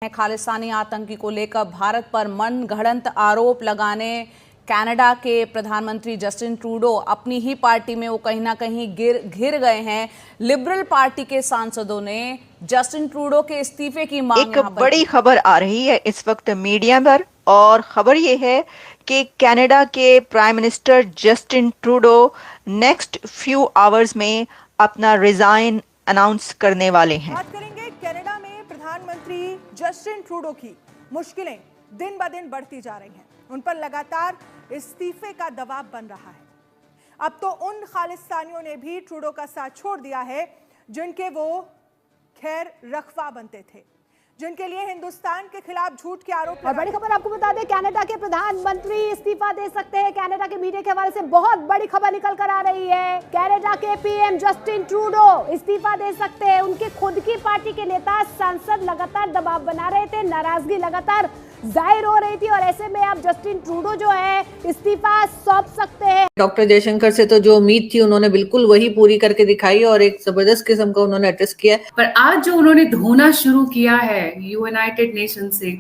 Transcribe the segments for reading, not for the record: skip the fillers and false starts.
खालिस्तानी आतंकी को लेकर भारत पर मनगढ़ंत आरोप लगाने कनाडा के प्रधानमंत्री जस्टिन ट्रूडो अपनी ही पार्टी में वो कहीं ना कहीं घिर गए हैं। लिबरल पार्टी के सांसदों ने जस्टिन ट्रूडो के इस्तीफे की मांग एक बड़ी खबर आ रही है इस वक्त मीडिया पर, और खबर ये है कि कनाडा के prime minister Justin Trudeau next few hours में अपना रिजाइन अनाउंस करने वाले हैं। बात करेंगे कनाडा में प्रधानमंत्री जस्टिन ट्रूडो की मुश्किलें दिन ब दिन बढ़ती जा रही हैं। उन पर लगातार इस्तीफे का दबाव बन रहा है। अब तो उन खालिस्तानियों ने भी ट्रूडो का साथ छोड़ दिया है जिनके वो खैर रखवा बनते थे, जिनके लिए हिंदुस्तान के खिलाफ झूठ के आरोप। और बड़ी खबर आपको बता दें, कनाडा के प्रधानमंत्री इस्तीफा दे सकते हैं। कनाडा के मीडिया के हवाले से बहुत बड़ी खबर निकल कर आ रही है। कनाडा के पीएम जस्टिन ट्रूडो इस्तीफा दे सकते हैं। उनके खुद की पार्टी के नेता सांसद लगातार दबाव बना रहे थे, नाराजगी लगातार जाहिर हो रही थी, और ऐसे में अब जस्टिन ट्रूडो जो है इस्तीफा सौंप सकते हैं। डॉक्टर जयशंकर से तो जो उम्मीद थी उन्होंने बिल्कुल वही पूरी करके दिखाई और एक जबरदस्त किस्म का उन्होंने एड्रेस किया। पर आज जो उन्होंने धोना शुरू किया है यूनाइटेड नेशन से,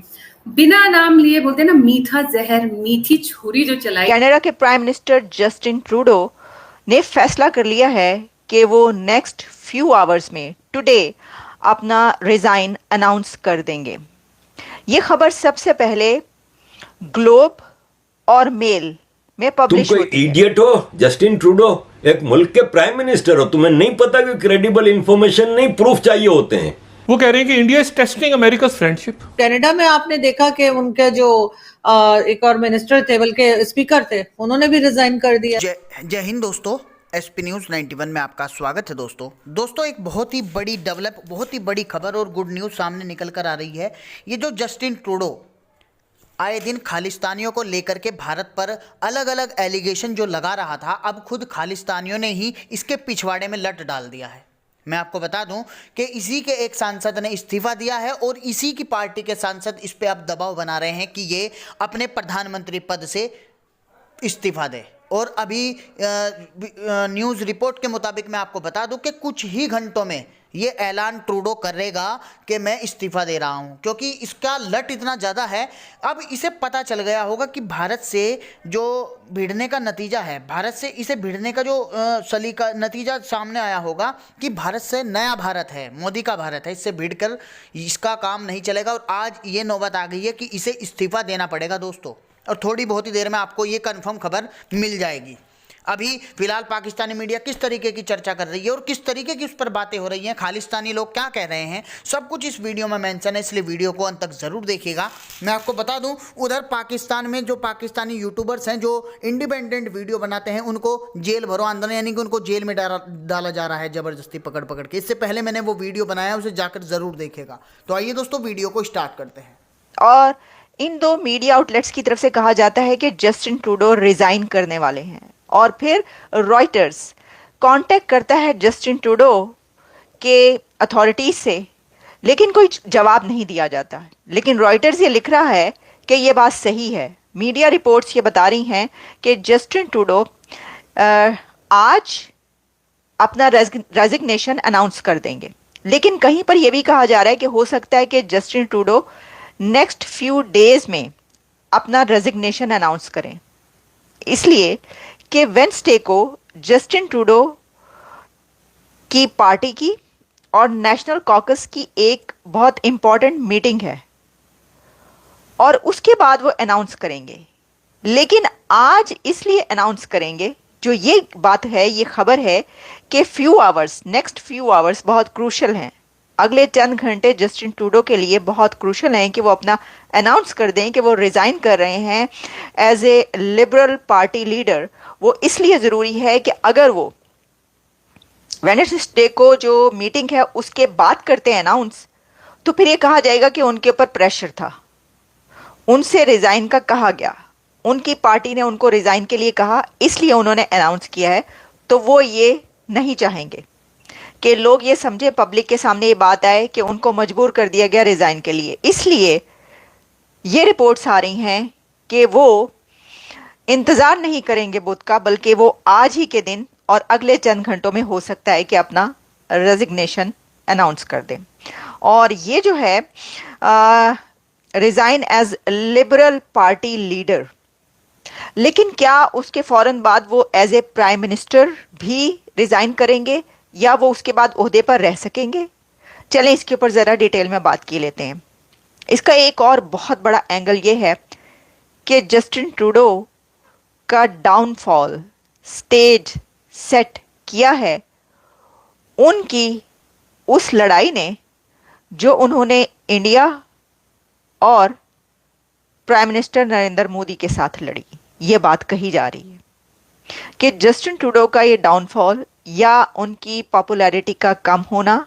बिना नाम लिए, बोलते हैं ना, मीठा जहर, मीठी छुरी जो चलाई। कनाडा के प्राइम मिनिस्टर जस्टिन ट्रूडो ने फैसला कर लिया है कि वो नेक्स्ट फ्यू आवर्स में टुडे अपना रिजाइन अनाउंस कर देंगे। ये खबर सबसे पहले ग्लोब और मेल में पब्लिश तुम कोई इडियट हो जस्टिन ट्रूडो? एक मुल्क के प्राइम मिनिस्टर हो, तुम्हें नहीं पता कि क्रेडिबल इंफॉर्मेशन नहीं, प्रूफ चाहिए होते हैं। वो कह रहे हैं कि India is testing America's friendship. Canada में आपने देखा कि उनके जो एक और मिनिस्टर थे, बल्कि स्पीकर थे, उन्होंने भी रिजाइन कर दिया। जय हिंद दोस्तों, एसपी न्यूज़ 91 में आपका स्वागत है। दोस्तों एक बहुत ही बड़ी खबर और गुड न्यूज़ सामने निकल कर आ रही है। ये जो जस्टिन ट्रूडो आए दिन खालिस्तानियों को लेकर के भारत पर अलग अलग एलिगेशन जो लगा रहा था, अब खुद खालिस्तानियों ने ही इसके पिछवाड़े में लट डाल दिया है। मैं आपको बता दूं कि इसी के एक सांसद ने इस्तीफा दिया है और इसी की पार्टी के सांसद इस पे अब दबाव बना रहे हैं कि ये अपने प्रधानमंत्री पद से इस्तीफा दे। और अभी न्यूज़ रिपोर्ट के मुताबिक मैं आपको बता दूं कि कुछ ही घंटों में ये ऐलान ट्रूडो करेगा कि मैं इस्तीफा दे रहा हूं, क्योंकि इसका लट इतना ज़्यादा है। अब इसे पता चल गया होगा कि भारत से जो भिड़ने का नतीजा है, भारत से इसे भिड़ने का जो सलीका नतीजा सामने आया होगा कि भारत से नया भारत है, मोदी का भारत है, इससे भिड़कर इसका काम नहीं चलेगा। और आज ये नौबत आ गई है कि इसे इस्तीफा देना पड़ेगा दोस्तों, और थोड़ी बहुत ही देर में आपको ये कंफर्म खबर मिल जाएगी। अभी फिलहाल पाकिस्तानी मीडिया किस तरीके की चर्चा कर रही है और किस तरीके की उस पर बातें हो रही हैं, खालिस्तानी लोग क्या कह रहे हैं, सब कुछ इस वीडियो में मेंशन है, इसलिए वीडियो को अंत तक ज़रूर देखिएगा। मैं आपको बता दूं, उधर पाकिस्तान में जो पाकिस्तानी यूट्यूबर्स हैं जो इंडिपेंडेंट वीडियो बनाते हैं, उनको जेल भरो आंदोलन, यानी कि उनको जेल में डाला जा रहा है ज़बरदस्ती पकड़ के। इससे पहले मैंने वो वीडियो बनाया, उसे जाकर ज़रूर देखेगा। तो आइए दोस्तों वीडियो को स्टार्ट करते हैं। और इन दो मीडिया आउटलेट्स की तरफ से कहा जाता है कि जस्टिन ट्रूडो रिजाइन करने वाले हैं, और फिर रॉयटर्स कांटेक्ट करता है जस्टिन ट्रूडो के अथॉरिटीज से, लेकिन कोई जवाब नहीं दिया जाता। लेकिन रॉयटर्स ये लिख रहा है कि ये बात सही है। मीडिया रिपोर्ट्स ये बता रही हैं कि जस्टिन ट्रूडो आज अपना रेजिग्नेशन अनाउंस कर देंगे। लेकिन कहीं पर यह भी कहा जा रहा है कि हो सकता है कि Justin Trudeau next few days में अपना रेजिग्नेशन अनाउंस करें, इसलिए कि वेडनेसडे को जस्टिन ट्रूडो की पार्टी की और नेशनल कॉकस की एक बहुत इंपॉर्टेंट मीटिंग है, और उसके बाद वो अनाउंस करेंगे। लेकिन आज इसलिए अनाउंस करेंगे, जो ये बात है, ये खबर है कि नेक्स्ट फ्यू आवर्स बहुत क्रूशल हैं। अगले चंद घंटे जस्टिन ट्रूडो के लिए बहुत क्रूशल हैं कि वो अपना अनाउंस कर दें कि वो रिज़ाइन कर रहे हैं as a liberal party leader. वो इसलिए ज़रूरी है कि अगर वो वेडनेसडे को जो मीटिंग है उसके बाद करते हैं अनाउंस, तो फिर ये कहा जाएगा कि उनके ऊपर प्रेशर था, उनसे रिज़ाइन का कहा गया, उनकी पार्टी ने उनको रिज़ाइन के लिए कहा, इसलिए उन्होंने अनाउंस किया है। तो वो ये नहीं चाहेंगे कि लोग ये समझे, पब्लिक के सामने ये बात आए कि उनको मजबूर कर दिया गया रिज़ाइन के लिए। इसलिए ये रिपोर्ट्स आ रही हैं कि वो इंतज़ार नहीं करेंगे बुध का, बल्कि वो आज ही के दिन और अगले चंद घंटों में हो सकता है कि अपना रेजिग्नेशन अनाउंस कर दें। और ये जो है resign as liberal party leader. लेकिन क्या उसके फौरन बाद वो एज ए प्राइम मिनिस्टर भी रिजाइन करेंगे या वो उसके बाद ओहदे पर रह सकेंगे? चलें इसके ऊपर ज़रा डिटेल में बात की लेते हैं। इसका एक और बहुत बड़ा एंगल ये है कि जस्टिन ट्रूडो का डाउनफॉल स्टेज सेट किया है उनकी उस लड़ाई ने जो उन्होंने इंडिया और प्राइम मिनिस्टर नरेंद्र मोदी के साथ लड़ी। ये बात कही जा रही है कि जस्टिन ट्रूडो का ये डाउनफॉल या उनकी पॉपुलैरिटी का कम होना,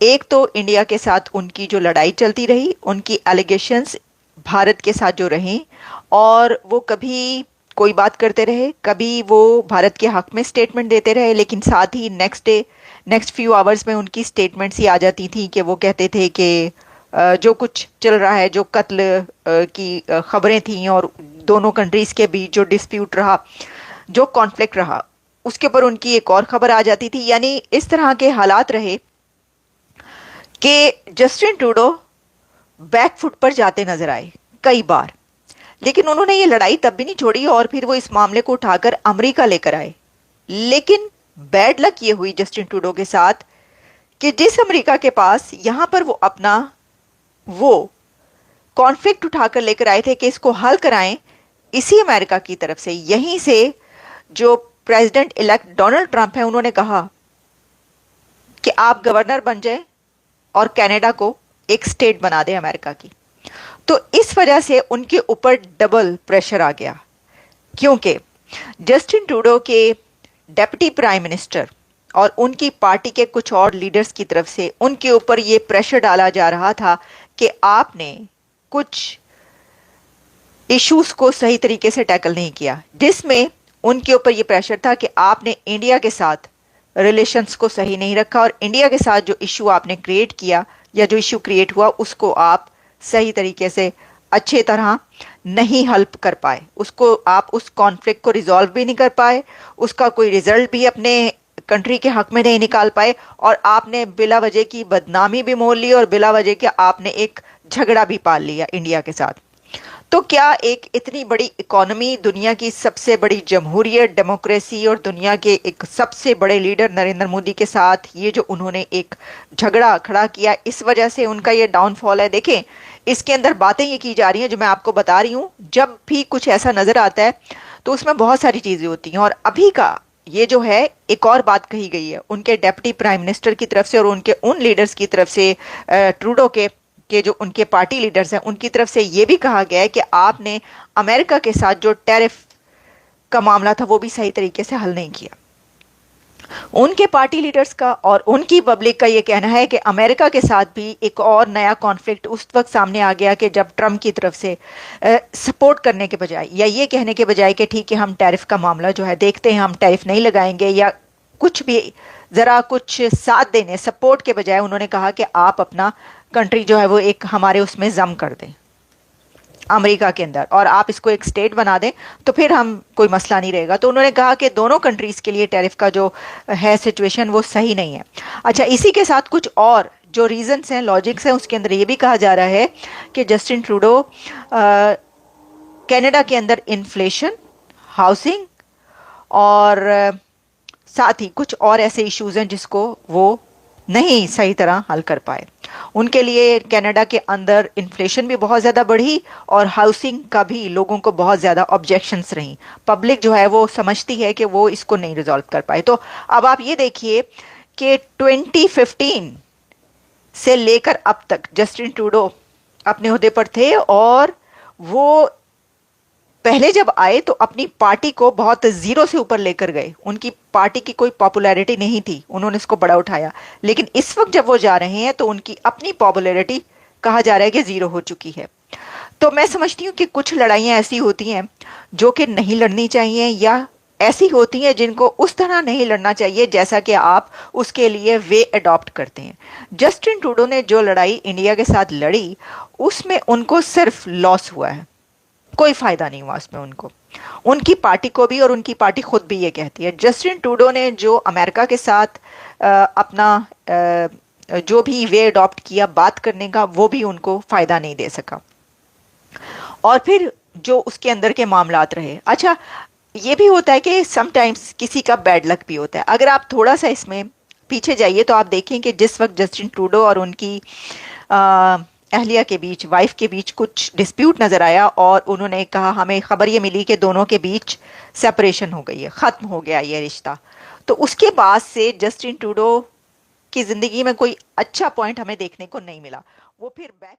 एक तो इंडिया के साथ उनकी जो लड़ाई चलती रही, उनकी एलिगेशंस भारत के साथ जो रहीं, और वो कभी कोई बात करते रहे, कभी वो भारत के हक में स्टेटमेंट देते रहे, लेकिन साथ ही नेक्स्ट फ्यू आवर्स में उनकी स्टेटमेंट्स ही आ जाती थी कि वो कहते थे कि जो कुछ चल रहा है, जो कत्ल की खबरें थी और दोनों कंट्रीज के बीच जो डिस्प्यूट रहा, जो कॉन्फ्लिक्ट रहा, उसके ऊपर उनकी एक और खबर आ जाती थी। यानी इस तरह के हालात रहे कि जस्टिन ट्रूडो बैकफुट पर जाते नजर आए कई बार, लेकिन उन्होंने ये लड़ाई तब भी नहीं छोड़ी और फिर वो इस मामले को उठाकर अमेरिका लेकर आए। लेकिन बैड लक ये हुई जस्टिन ट्रूडो के साथ कि जिस अमेरिका के पास यहां पर वो अपना वो कॉन्फ्लिक्ट उठाकर लेकर आए थे कि इसको हल कराएं, इसी अमेरिका की तरफ से, यहीं से जो प्रेसिडेंट इलेक्ट डोनाल्ड ट्रंप है, उन्होंने कहा कि आप गवर्नर बन जाए और कनाडा को एक स्टेट बना दे अमेरिका की। तो इस वजह से उनके ऊपर डबल प्रेशर आ गया, क्योंकि जस्टिन ट्रूडो के डेप्यूटी प्राइम मिनिस्टर और उनकी पार्टी के कुछ और लीडर्स की तरफ से उनके ऊपर ये प्रेशर डाला जा रहा था कि आपने कुछ इश्यूज को सही तरीके से टैकल नहीं किया, जिसमें उनके ऊपर ये प्रेशर था कि आपने इंडिया के साथ रिलेशंस को सही नहीं रखा और इंडिया के साथ जो इशू आपने क्रिएट किया या जो इशू क्रिएट हुआ उसको आप सही तरीके से अच्छे तरह नहीं हल कर पाए, उसको आप उस कॉन्फ्लिक्ट को रिजॉल्व भी नहीं कर पाए, उसका कोई रिजल्ट भी अपने कंट्री के हक में नहीं निकाल पाए, और आपने बिला वजह की बदनामी भी मोल ली और बिला वजह के आपने एक झगड़ा भी पाल लिया इंडिया के साथ। तो क्या एक इतनी बड़ी इकोनॉमी, दुनिया की सबसे बड़ी जमहूरियत, डेमोक्रेसी और दुनिया के एक सबसे बड़े लीडर नरेंद्र मोदी के साथ ये जो उन्होंने एक झगड़ा खड़ा किया, इस वजह से उनका ये डाउनफॉल है? देखें, इसके अंदर बातें ये की जा रही हैं जो मैं आपको बता रही हूँ। जब भी कुछ ऐसा नजर आता है तो उसमें बहुत सारी चीजें होती हैं, और अभी का ये जो है एक और बात कही गई है उनके डेप्यूटी प्राइम मिनिस्टर की तरफ से और उनके उन लीडर्स की तरफ से, ट्रूडो के जो उनके पार्टी लीडर्स हैं उनकी तरफ से ये भी कहा गया है कि आपने अमेरिका के साथ जो टैरिफ का मामला था वो भी सही तरीके से हल नहीं किया। उनके पार्टी लीडर्स का और उनकी पब्लिक का ये कहना है कि अमेरिका के साथ भी एक और नया कॉन्फ्लिक्ट उस वक्त सामने आ गया कि जब ट्रंप की तरफ से सपोर्ट करने के बजाय या ये कहने के बजाय कि ठीक है हम टैरिफ का मामला जो है देखते हैं, हम टैरिफ नहीं लगाएंगे या कुछ भी, जरा कुछ साथ देने, सपोर्ट के बजाय उन्होंने कहा कि आप अपना कंट्री जो है वो एक हमारे उसमें जम कर दें अमेरिका के अंदर, और आप इसको एक स्टेट बना दें तो फिर हम कोई मसला नहीं रहेगा। तो उन्होंने कहा कि दोनों कंट्रीज के लिए टैरिफ का जो है सिचुएशन वो सही नहीं है। अच्छा, इसी के साथ कुछ और जो रीजंस हैं, लॉजिक्स हैं, उसके अंदर ये भी कहा जा रहा है कि जस्टिन ट्रूडो कनाडा के अंदर इन्फ्लेशन, हाउसिंग और साथ ही कुछ और ऐसे इश्यूज हैं जिसको वो नहीं सही तरह हल कर पाए। उनके लिए कनाडा के अंदर इन्फ्लेशन भी बहुत ज़्यादा बढ़ी और हाउसिंग का भी लोगों को बहुत ज़्यादा ऑब्जेक्शंस रही। पब्लिक जो है वो समझती है कि वो इसको नहीं रिजॉल्व कर पाए। तो अब आप ये देखिए कि 2015 से लेकर अब तक जस्टिन ट्रूडो अपने ओहदे पर थे और वो पहले जब आए तो अपनी पार्टी को बहुत जीरो से ऊपर लेकर गए। उनकी पार्टी की कोई पॉपुलैरिटी नहीं थी, उन्होंने इसको बड़ा उठाया। लेकिन इस वक्त जब वो जा रहे हैं तो उनकी अपनी पॉपुलैरिटी कहा जा रहा है कि जीरो हो चुकी है। तो मैं समझती हूँ कि कुछ लड़ाइयाँ ऐसी होती हैं जो कि नहीं लड़नी चाहिए, या ऐसी होती हैं जिनको उस तरह नहीं लड़ना चाहिए जैसा कि आप उसके लिए वे अडॉप्ट करते हैं। जस्टिन ट्रूडो ने जो लड़ाई इंडिया के साथ लड़ी उसमें उनको सिर्फ लॉस हुआ है, कोई फायदा नहीं हुआ उसमें उनको, उनकी पार्टी को भी, और उनकी पार्टी खुद भी ये कहती है। जस्टिन ट्रूडो ने जो अमेरिका के साथ अपना जो भी वे अडॉप्ट किया बात करने का, वो भी उनको फायदा नहीं दे सका। और फिर जो उसके अंदर के मामलात रहे। अच्छा, ये भी होता है कि समटाइम्स किसी का बैड लक भी होता है। अगर आप थोड़ा सा इसमें पीछे जाइए तो आप देखें कि जिस वक्त जस्टिन ट्रूडो और उनकी अहलिया के बीच, वाइफ के बीच कुछ डिस्प्यूट नज़र आया और उन्होंने कहा, हमें खबर ये मिली कि दोनों के बीच सेपरेशन हो गई है, ख़त्म हो गया ये रिश्ता। तो उसके बाद से जस्टिन ट्रूडो की ज़िंदगी में कोई अच्छा पॉइंट हमें देखने को नहीं मिला। वो फिर बैक